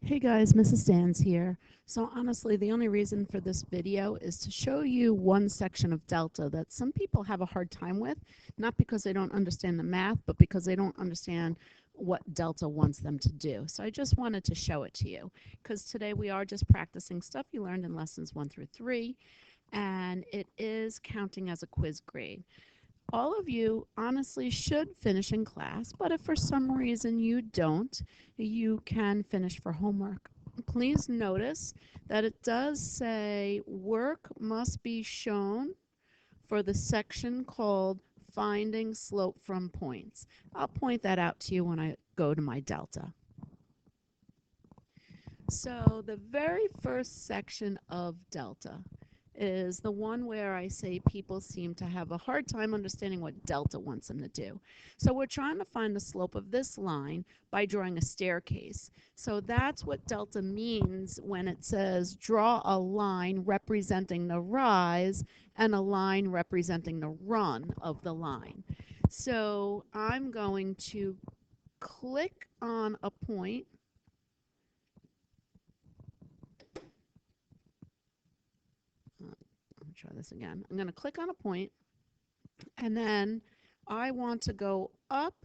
Hey guys, Mrs. Dan's here. So honestly, the only reason for this video is to show you one section of delta that some people have a hard time with, not because they don't understand the math, but because they don't understand what delta wants them to do. So I just wanted to show it to you because today we are just practicing stuff you learned in lessons 1 through 3, and it is counting as a quiz grade. All of you honestly should finish in class, but if for some reason you don't, you can finish for homework. Please notice that it does say work must be shown for the section called finding slope from points. I'll point that out to you when I go to my delta. So the very first section of delta is the one where I say people seem to have a hard time understanding what delta wants them to do. So we're trying to find the slope of this line by drawing a staircase. So that's what delta means when it says draw a line representing the rise and a line representing the run of the line. So I'm going to click on a point. Let me try this again. I'm going to click on a point, and then I want to go up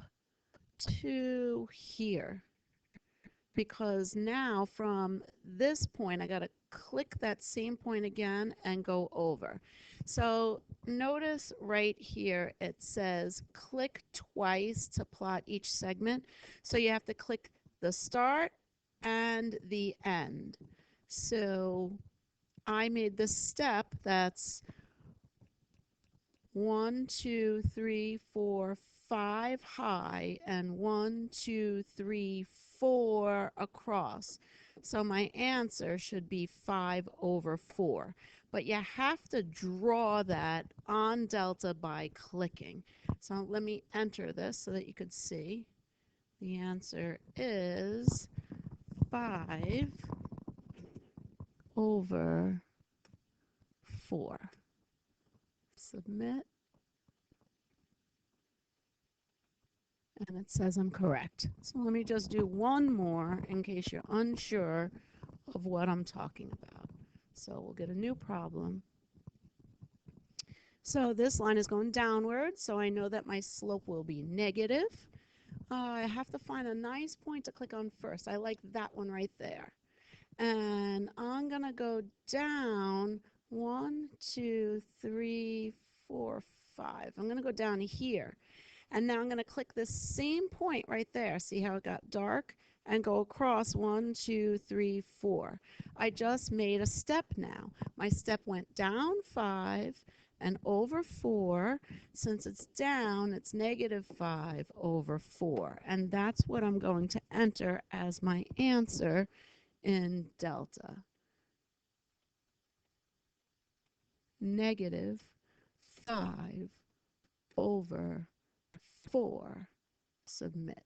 to here, because now from this point I got to click that same point again and go over. So notice right here it says click twice to plot each segment. So you have to click the start and the end. So I made this step that's 1, 2, 3, 4, 5 high, and 1, 2, 3, 4 across. So my answer should be 5 over 4. But you have to draw that on delta by clicking. So let me enter this so that you could see. The answer is 5 over 4. Submit. And it says I'm correct. So let me just do one more in case you're unsure of what I'm talking about. So we'll get a new problem. So this line is going downward, so I know that my slope will be negative. I have to find a nice point to click on first. I like that one right there. And I'm going to go down 1, 2, 3, 4, 5. I'm going to go down here. And now I'm going to click this same point right there. See how it got dark? And go across 1, 2, 3, 4. I just made a step now. My step went down 5 and over 4. Since it's down, it's negative 5 over 4. And that's what I'm going to enter as my answer in delta. Negative 5 over 4. Submit.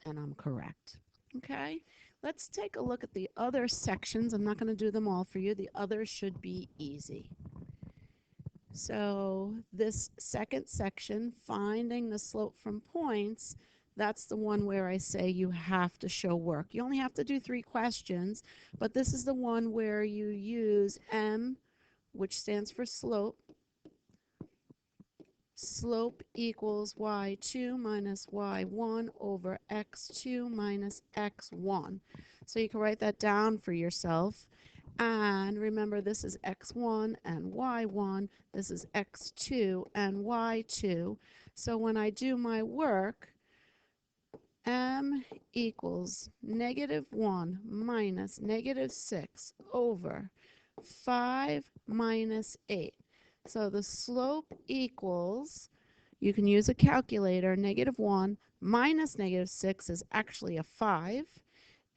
And I'm correct. Okay, let's take a look at the other sections. I'm not going to do them all for you. The others should be easy. So this second section, finding the slope from points, that's the one where I say you have to show work. You only have to do 3 questions, but this is the one where you use M, which stands for slope. Slope equals y2 minus y1 over x2 minus x1. So you can write that down for yourself. And remember, this is x1 and y1. This is x2 and y2. So when I do my work, m equals negative 1 minus negative 6 over 5 minus 8. So the slope equals, you can use a calculator, negative 1 minus negative 6 is actually a 5.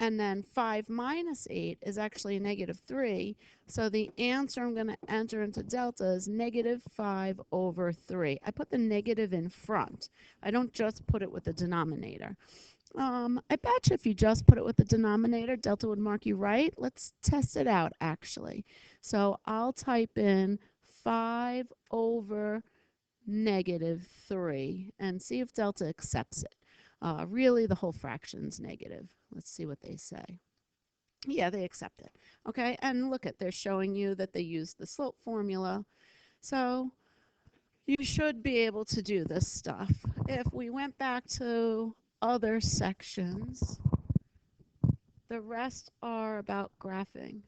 And then 5 minus 8 is actually a negative 3. So the answer I'm going to enter into delta is negative 5 over 3. I put the negative in front. I don't just put it with the denominator. I bet you if you just put it with the denominator, delta would mark you right. Let's test it out, actually. So I'll type in 5 over negative 3 and see if delta accepts it. Really, the whole fraction's negative. Let's see what they say. Yeah, they accept it. Okay, and look at, they're showing you that they use the slope formula. So you should be able to do this stuff. If we went back to other sections, the rest are about graphing,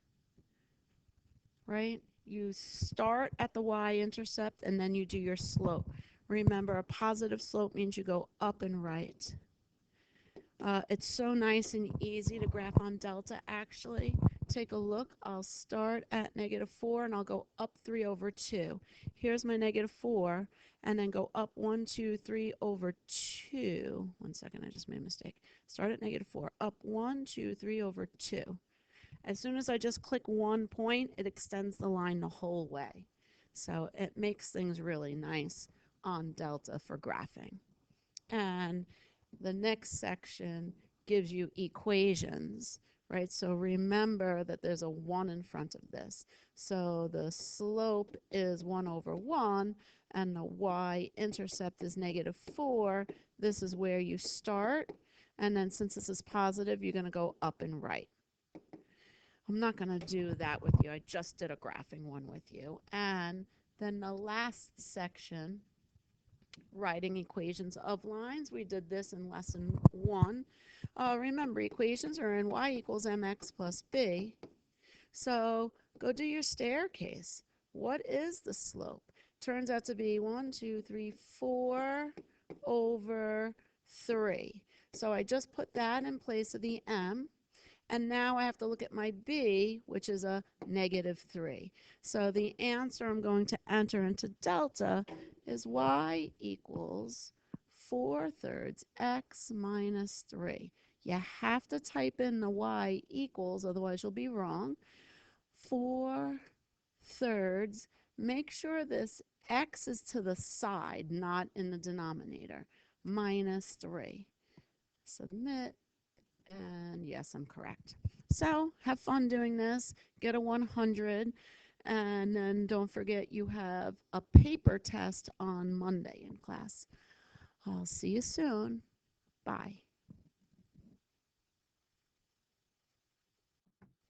right? You start at the y-intercept and then you do your slope. Remember, a positive slope means you go up and right. It's so nice and easy to graph on delta, actually. Take a look. I'll start at -4 and I'll go up 3 over 2. Here's my -4, and then go up 1, 2, 3 over 2. 1 second, I just made a mistake. Start at -4, up 1, 2, 3 over 2. As soon as I just click one point, it extends the line the whole way. So it makes things really nice on delta for graphing. And the next section gives you equations, right? So remember that there's a 1 in front of this. So the slope is 1 over 1, and the y-intercept is -4. This is where you start. And then since this is positive, you're going to go up and right. I'm not going to do that with you. I just did a graphing one with you. And then the last section, writing equations of lines. We did this in lesson 1. Remember, equations are in y equals mx plus b. So go do your staircase. What is the slope? Turns out to be 1, 2, 3, 4 over 3. So I just put that in place of the m. And now I have to look at my b, which is a -3. So the answer I'm going to enter into delta is y equals 4/3 x minus 3. You have to type in the y equals, otherwise you'll be wrong. 4/3. Make sure this x is to the side, not in the denominator. Minus 3. Submit. And yes, I'm correct. So have fun doing this. Get a 100. And then don't forget you have a paper test on Monday in class. I'll see you soon. Bye.